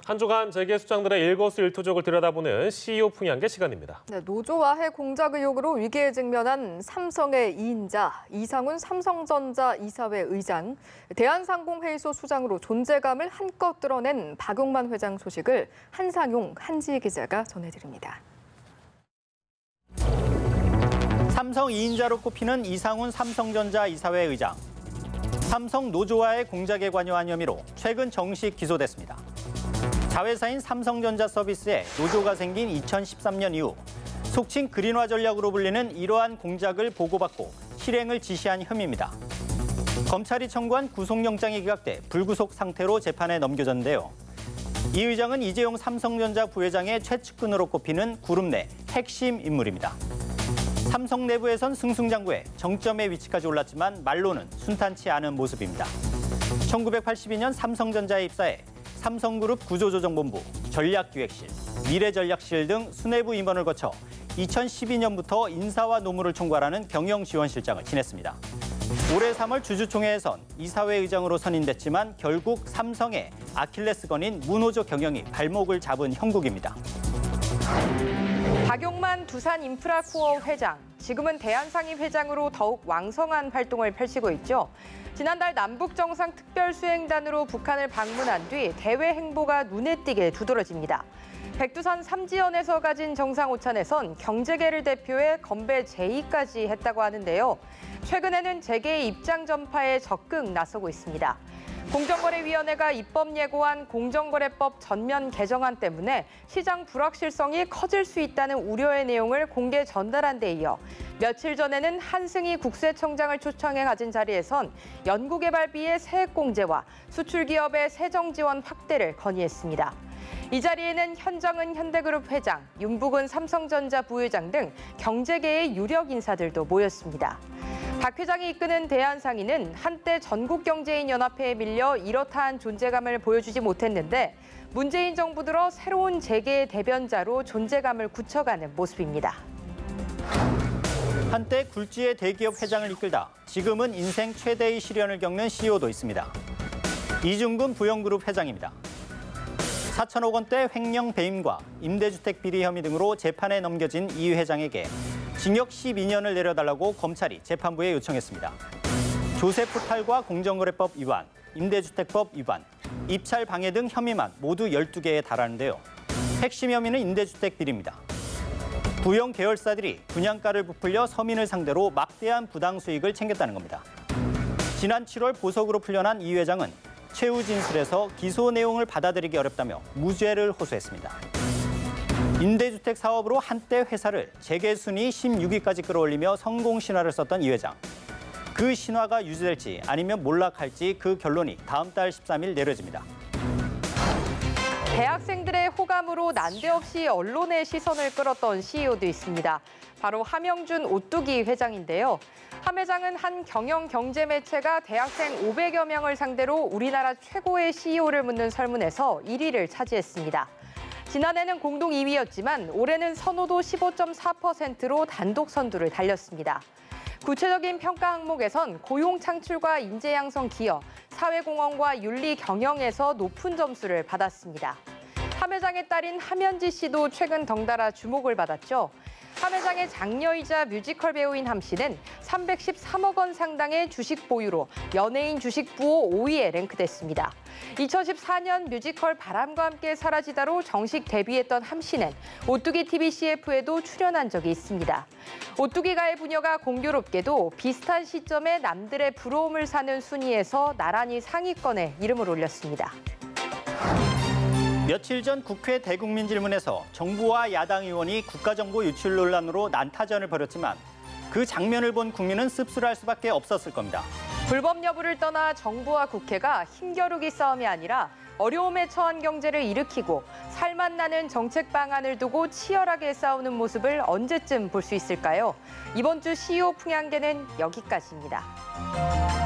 한 주간 재계 수장들의 일거수일투족을 들여다보는 CEO 풍향계 시간입니다. 네, 노조와해 공작 의혹으로 위기에 직면한 삼성의 2인자 이상훈 삼성전자 이사회 의장, 대한상공회의소 수장으로 존재감을 한껏 드러낸 박용만 회장 소식을 한상용 한지희 기자가 전해드립니다. 삼성 2인자로 꼽히는 이상훈 삼성전자 이사회 의장. 삼성 노조와의 공작에 관여한 혐의로 최근 정식 기소됐습니다. 자회사인 삼성전자 서비스에 노조가 생긴 2013년 이후 속칭 그린화 전략으로 불리는 이러한 공작을 보고받고 실행을 지시한 혐의입니다. 검찰이 청구한 구속영장이 기각돼 불구속 상태로 재판에 넘겨졌는데요. 이 의장은 이재용 삼성전자 부회장의 최측근으로 꼽히는 그룹 내 핵심 인물입니다. 삼성 내부에선 승승장구해 정점에 위치까지 올랐지만 말로는 순탄치 않은 모습입니다. 1982년 삼성전자에 입사해 삼성그룹 구조조정본부, 전략기획실, 미래전략실 등 수뇌부 임원을 거쳐 2012년부터 인사와 노무를 총괄하는 경영지원실장을 지냈습니다. 올해 3월 주주총회에선 이사회 의장으로 선임됐지만 결국 삼성의 아킬레스건인 무노조 경영이 발목을 잡은 형국입니다. 박용만 두산인프라코어 회장, 지금은 대한상인 회장으로 더욱 왕성한 활동을 펼치고 있죠. 지난달 남북정상특별수행단으로 북한을 방문한 뒤 대외 행보가 눈에 띄게 두드러집니다. 백두산 삼지연에서 가진 정상오찬에선 경제계를 대표해 건배 제의까지 했다고 하는데요. 최근에는 재계의 입장 전파에 적극 나서고 있습니다. 공정거래위원회가 입법 예고한 공정거래법 전면 개정안 때문에 시장 불확실성이 커질 수 있다는 우려의 내용을 공개 전달한 데 이어 며칠 전에는 한승희 국세청장을 초청해 가진 자리에선 연구개발비의 세액공제와 수출기업의 세정지원 확대를 건의했습니다. 이 자리에는 현정은 현대그룹 회장, 윤북은 삼성전자 부회장 등 경제계의 유력 인사들도 모였습니다. 박 회장이 이끄는 대한상인은 한때 전국경제인연합회에 밀려 이렇다한 존재감을 보여주지 못했는데 문재인 정부 들어 새로운 재계의 대변자로 존재감을 굳혀가는 모습입니다. 한때 굴지의 대기업 회장을 이끌다 지금은 인생 최대의 시련을 겪는 CEO도 있습니다. 이중근 부영그룹 회장입니다. 4천억 원대 횡령 배임과 임대주택 비리 혐의 등으로 재판에 넘겨진 이 회장에게 징역 12년을 내려달라고 검찰이 재판부에 요청했습니다. 조세 포탈과 공정거래법 위반, 임대주택법 위반, 입찰 방해 등 혐의만 모두 12개에 달하는데요. 핵심 혐의는 임대주택 비리입니다. 부영 계열사들이 분양가를 부풀려 서민을 상대로 막대한 부당 수익을 챙겼다는 겁니다. 지난 7월 보석으로 풀려난 이 회장은 최후 진술에서 기소 내용을 받아들이기 어렵다며 무죄를 호소했습니다. 임대주택 사업으로 한때 회사를 재계 순위 16위까지 끌어올리며 성공 신화를 썼던 이 회장. 그 신화가 유지될지 아니면 몰락할지 그 결론이 다음 달 13일 내려집니다. 대학생들의 호감으로 난데없이 언론의 시선을 끌었던 CEO도 있습니다. 바로 함영준 오뚜기 회장인데요. 함 회장은 한 경영 경제 매체가 대학생 500여 명을 상대로 우리나라 최고의 CEO를 묻는 설문에서 1위를 차지했습니다. 지난해는 공동 2위였지만 올해는 선호도 15.4%로 단독 선두를 달렸습니다. 구체적인 평가 항목에선 고용 창출과 인재 양성 기여, 사회공헌과 윤리 경영에서 높은 점수를 받았습니다. 함 회장의 딸인 함연지 씨도 최근 덩달아 주목을 받았죠. 함 회장의 장녀이자 뮤지컬 배우인 함 씨는 313억 원 상당의 주식 보유로 연예인 주식 부호 5위에 랭크됐습니다. 2014년 뮤지컬 바람과 함께 사라지다로 정식 데뷔했던 함 씨는 오뚜기 TV CF에도 출연한 적이 있습니다. 오뚜기가의 부녀가 공교롭게도 비슷한 시점에 남들의 부러움을 사는 순위에서 나란히 상위권에 이름을 올렸습니다. 며칠 전 국회 대국민 질문에서 정부와 야당 의원이 국가정보 유출 논란으로 난타전을 벌였지만 그 장면을 본 국민은 씁쓸할 수밖에 없었을 겁니다. 불법 여부를 떠나 정부와 국회가 힘겨루기 싸움이 아니라 어려움에 처한 경제를 일으키고 살맛 나는 정책 방안을 두고 치열하게 싸우는 모습을 언제쯤 볼 수 있을까요? 이번 주 CEO 풍향계는 여기까지입니다.